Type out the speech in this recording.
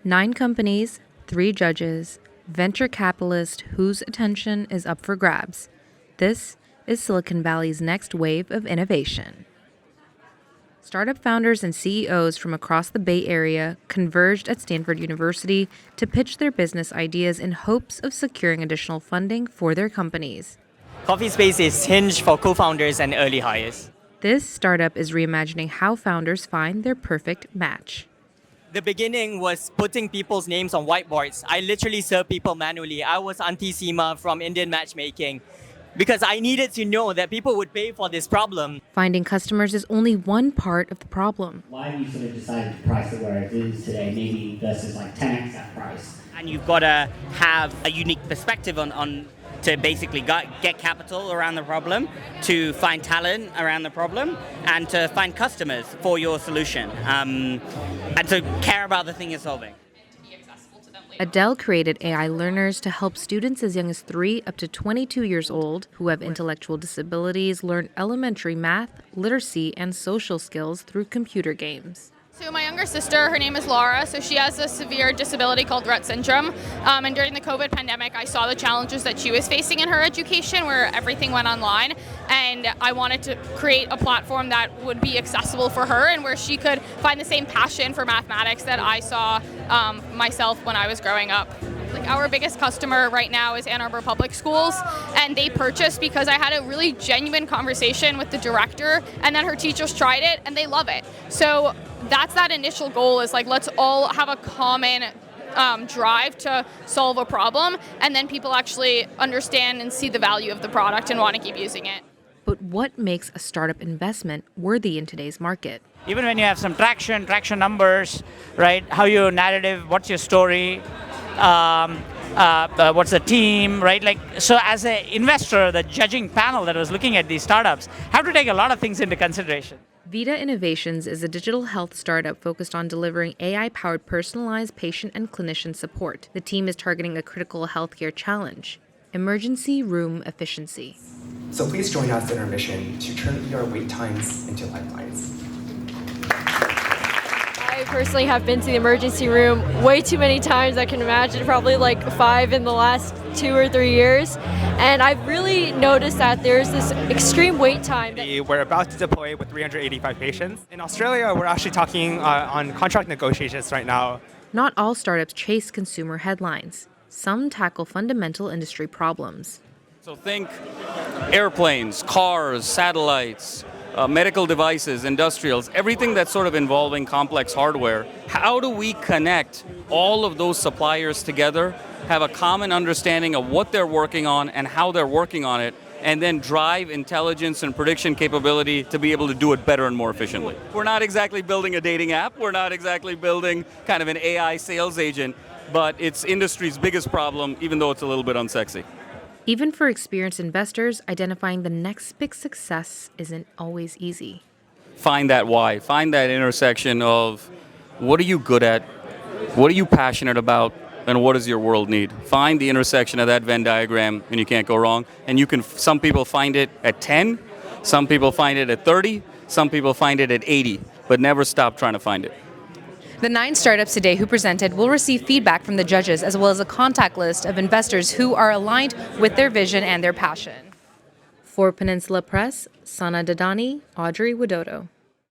9 companies, 3 judges, venture capitalists whose attention is up for grabs. This is Silicon Valley's next wave of innovation. Startup founders and CEOs from across the Bay Area converged at Stanford University to pitch their business ideas in hopes of securing additional funding for their companies. Coffee Space is hinged for co-founders and early hires. This startup is reimagining how founders find their perfect match. The beginning was putting people's names on whiteboards. I literally served people manually. I was Auntie Seema from Indian Matchmaking because I needed to know that people would pay for this problem. Finding customers is only one part of the problem. Why have you sort of decided to price it where it is today, maybe versus like 10x that price? And you've got to have a unique perspective on to basically get capital around the problem, to find talent around the problem, and to find customers for your solution, and to care about the thing you're solving. Adele created AI learners to help students as young as 3 up to 22 years old who have intellectual disabilities learn elementary math, literacy, and social skills through computer games. So my younger sister, her name is Laura, so she has a severe disability called Rett syndrome. And during the COVID pandemic, I saw the challenges that she was facing in her education where everything went online. And I wanted to create a platform that would be accessible for her and where she could find the same passion for mathematics that I saw myself when I was growing up. Like our biggest customer right now is Ann Arbor Public Schools, and they purchased because I had a really genuine conversation with the director, and then her teachers tried it and they love it. So that's that initial goal, is like, let's all have a common drive to solve a problem, and then people actually understand and see the value of the product and want to keep using it. But what makes a startup investment worthy in today's market? Even when you have some traction numbers, right? How your narrative, what's your story? What's the team, right? Like, so as an investor, the judging panel that was looking at these startups have to take a lot of things into consideration. Vida Innovations is a digital health startup focused on delivering AI-powered personalized patient and clinician support. The team is targeting a critical healthcare challenge: emergency room efficiency. So please join us in our mission to turn ER wait times into lifelines. I personally have been to the emergency room way too many times. I can imagine probably like 5 in the last 2 or 3 years. And I've really noticed that there's this extreme wait time. We're about to deploy with 385 patients. In Australia, we're actually talking on contract negotiations right now. Not all startups chase consumer headlines. Some tackle fundamental industry problems. So think airplanes, cars, satellites, medical devices, industrials, everything that's sort of involving complex hardware. How do we connect all of those suppliers together, have a common understanding of what they're working on and how they're working on it, and then drive intelligence and prediction capability to be able to do it better and more efficiently? We're not exactly building a dating app. We're not exactly building kind of an AI sales agent, but it's industry's biggest problem, even though it's a little bit unsexy. Even for experienced investors, identifying the next big success isn't always easy. Find that why. Find that intersection of what are you good at, what are you passionate about, and what does your world need? Find the intersection of that Venn diagram, and you can't go wrong. And you can. Some people find it at 10, some people find it at 30, some people find it at 80, but never stop trying to find it. The 9 startups today who presented will receive feedback from the judges, as well as a contact list of investors who are aligned with their vision and their passion. For Peninsula Press, Sana Dadani, Audrey, Widodo.